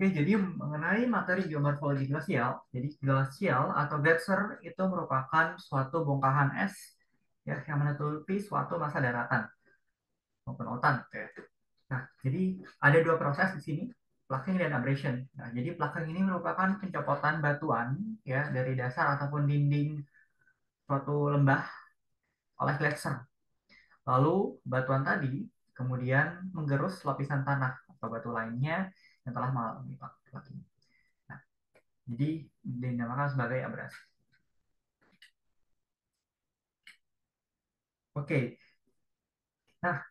Oke, jadi mengenai materi geomorfologi glasial, jadi glasial atau gletser itu merupakan suatu bongkahan es ya yang menutupi suatu masa daratan maupun lautan. Oke. Nah, jadi ada dua proses di sini, plucking dan abrasion. Nah, jadi plucking ini merupakan pencopotan batuan ya dari dasar ataupun dinding suatu lembah oleh gletser. Lalu batuan tadi kemudian menggerus lapisan tanah atau batu lainnya yang telah mengalami plucking. Nah, jadi dinamakan sebagai abrasi. Oke, nah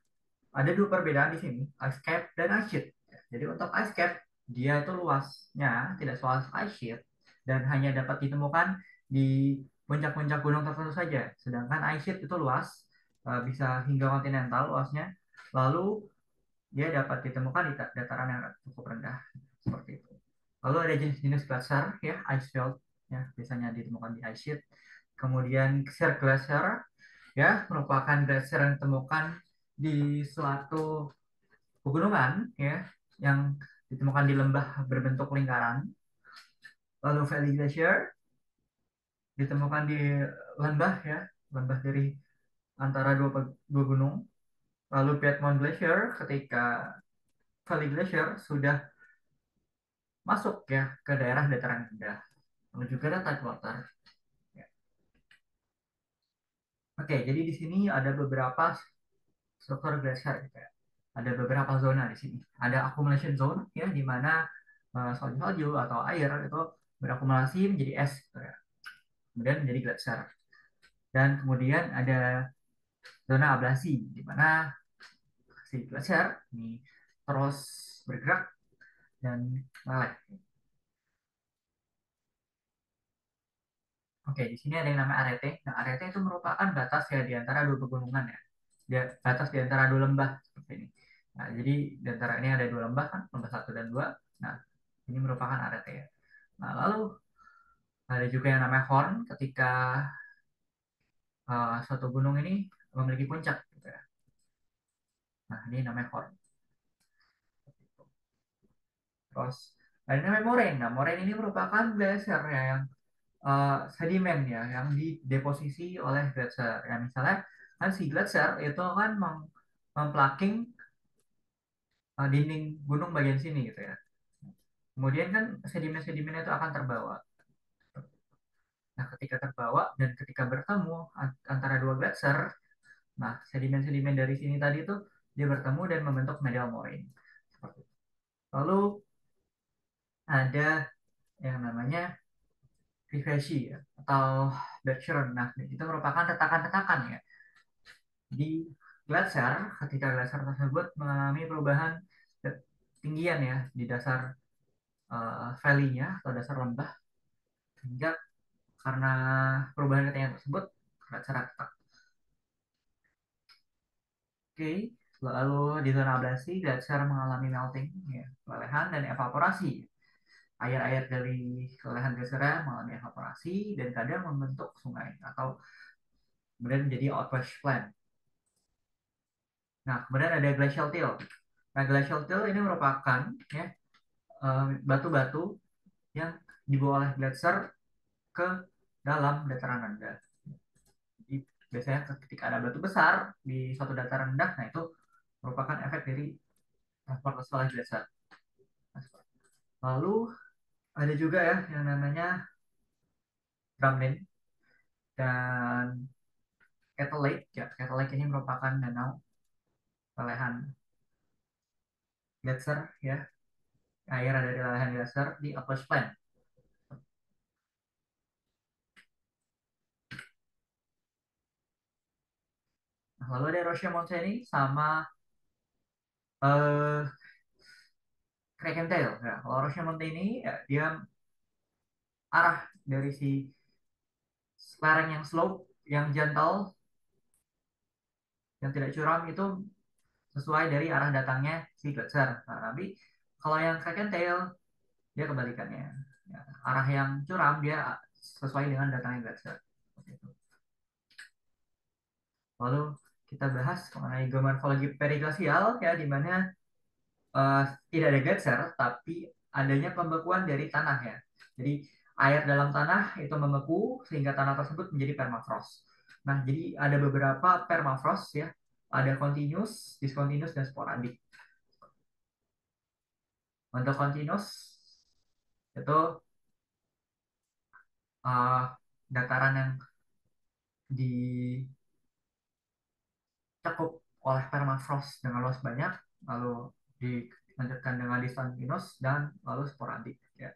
ada dua perbedaan di sini, ice cap dan ice sheet. Jadi untuk ice cap, dia itu luasnya tidak seluas ice sheet dan hanya dapat ditemukan di puncak-puncak gunung tertentu saja. Sedangkan ice sheet itu luas, bisa hingga kontinental luasnya. Lalu dia dapat ditemukan di dataran yang cukup rendah, seperti itu. Lalu ada jenis-jenis glacier, ya, ice field, ya, biasanya ditemukan di ice sheet. Kemudian shear glacier, ya, merupakan glacier yang ditemukan di suatu pegunungan ya yang ditemukan di lembah berbentuk lingkaran. Lalu Valley Glacier ditemukan di lembah ya, lembah dari antara dua gunung. Lalu Piedmont Glacier ketika Valley Glacier sudah masuk ya ke daerah dataran rendah. Lalu juga ada Tidewater. Ya. Oke, jadi di sini ada beberapa struktur glacier gitu ya. Ada beberapa zona di sini. Ada accumulation zone ya di mana salju-salju atau air itu berakumulasi menjadi es gitu ya. Kemudian menjadi glacier. Dan kemudian ada zona ablasi di mana si glacier ini terus bergerak dan meleleh. Oke, di sini ada yang namanya arete. Nah, arete itu merupakan batas ya di antara dua pegunungan ya. Dia batas di antara dua lembah seperti ini. Nah, jadi di antara ini ada dua lembah kan, lembah satu dan dua. Nah, ini merupakan arete ya. Nah, lalu ada juga yang namanya horn ketika suatu gunung ini memiliki puncak gitu ya. Nah, ini namanya horn. Terus ada yang namanya moraine. Nah, moraine ini merupakan glacier ya yang sedimen ya yang dideposisi oleh glacier. Ya, misalnya kan si glacier itu kan memplaking dinding gunung bagian sini gitu ya. Kemudian kan sedimen-sedimen itu akan terbawa. Nah, ketika terbawa dan ketika bertemu antara dua glacier, nah sedimen-sedimen dari sini tadi tuh dia bertemu dan membentuk medial moraine. Seperti itu. Lalu ada yang namanya Vivace ya, atau Bergeron. Nah, itu merupakan retakan-retakan ya di glacier ketika glacier tersebut mengalami perubahan tinggian ya di dasar valley-nya atau dasar lembah sehingga karena perubahan ketinggian tersebut glacier retak. Oke, lalu di zona abrasi glacier mengalami melting ya, kelelehan dan evaporasi. Air-air dari kelelehan glacier mengalami evaporasi dan kadang membentuk sungai atau kemudian menjadi outwash plain. Nah, kemudian ada glacial till. Nah, glacial till ini merupakan ya batu-batu yang dibawa oleh glacier ke dalam dataran rendah. Jadi biasanya ketika ada batu besar di suatu dataran rendah, nah itu merupakan efek dari transportasi oleh glacier. Lalu ada juga ya yang namanya drumlin dan Kettle Lake. Ya, Kettle Lake ini merupakan danau lelehan glacier ya, air dari lelehan glacier di Appalachian Plain. Nah, lalu ada Roche Montaigne sama eh Tail. Ya, kalau Roche Montaigne ya, dia arah dari si lereng yang slope, yang gentle, yang tidak curam itu sesuai dari arah datangnya si glacier. Nah, tapi kalau yang Tail dia kebalikannya. Ya, arah yang curam dia sesuai dengan datangnya glacier. Seperti itu. Lalu kita bahas mengenai geomorfologi periglasial ya di mana tidak ada glacier tapi adanya pembekuan dari tanah ya. Jadi air dalam tanah itu membeku sehingga tanah tersebut menjadi permafrost. Nah, jadi ada beberapa permafrost ya. Ada continuous, discontinuous, dan sporadik. Untuk continuous itu uh, dataran yang dicakup oleh permafrost dengan luas banyak, lalu dilanjutkan dengan discontinuous dan lalu sporadik. Ya.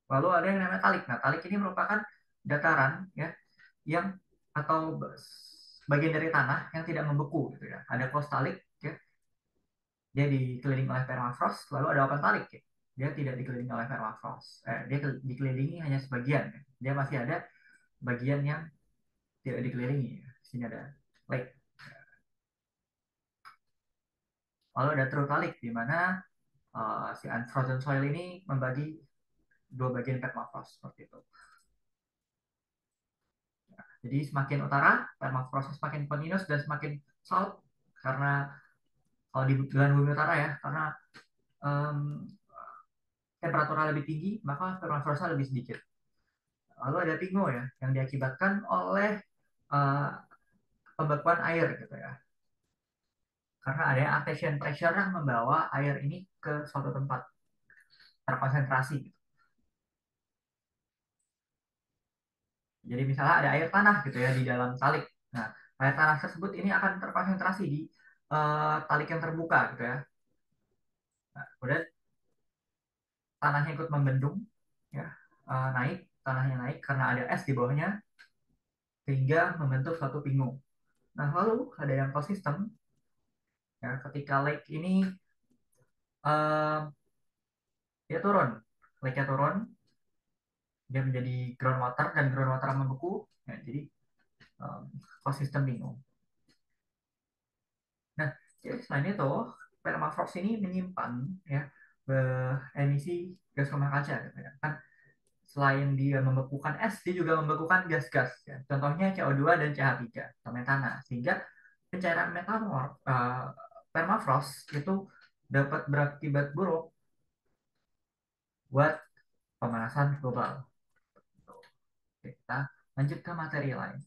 Lalu ada yang namanya talik. Nah, talik ini merupakan dataran ya yang atau bagian dari tanah yang tidak membeku gitu ya. Ada klostalik ya, dia dikelilingi oleh permafrost, lalu ada open talik ya. Dia tidak dikelilingi oleh permafrost. Dia dikelilingi hanya sebagian ya. Dia masih ada bagian yang tidak dikelilingi ya. Di sini ada lake. Lalu ada true talik di mana si unfrozen soil ini membagi dua bagian permafrost seperti itu. Jadi semakin utara permafrost semakin continuous dan semakin salt karena kalau di belahan bumi utara ya, karena um, temperaturnya lebih tinggi maka permafrostnya lebih sedikit. Lalu ada pingo ya yang diakibatkan oleh uh, pembekuan air gitu ya. Karena ada artesian pressure yang membawa air ini ke suatu tempat terkonsentrasi gitu. Jadi misalnya ada air tanah gitu ya di dalam talik. Nah, air tanah tersebut ini akan terkonsentrasi di talik yang terbuka gitu ya. Nah, kemudian tanahnya ikut membendung ya, naik, tanahnya naik karena ada es di bawahnya sehingga membentuk suatu pingu. Nah, lalu ada yang ekosistem ya, ketika lake ini uh, dia turun, lake-nya turun, dia menjadi groundwater dan groundwater membeku, ya, jadi um, ekosistem bingung. Nah, jadi selain itu permafrost ini menyimpan ya emisi gas rumah kaca, gitu ya. Kan selain dia membekukan es, dia juga membekukan gas-gas. Ya. Contohnya CO2 dan CH3 atau metana, sehingga pencairan metamorf permafrost itu dapat berakibat buruk buat pemanasan global. Oke, kita lanjut ke materi lain.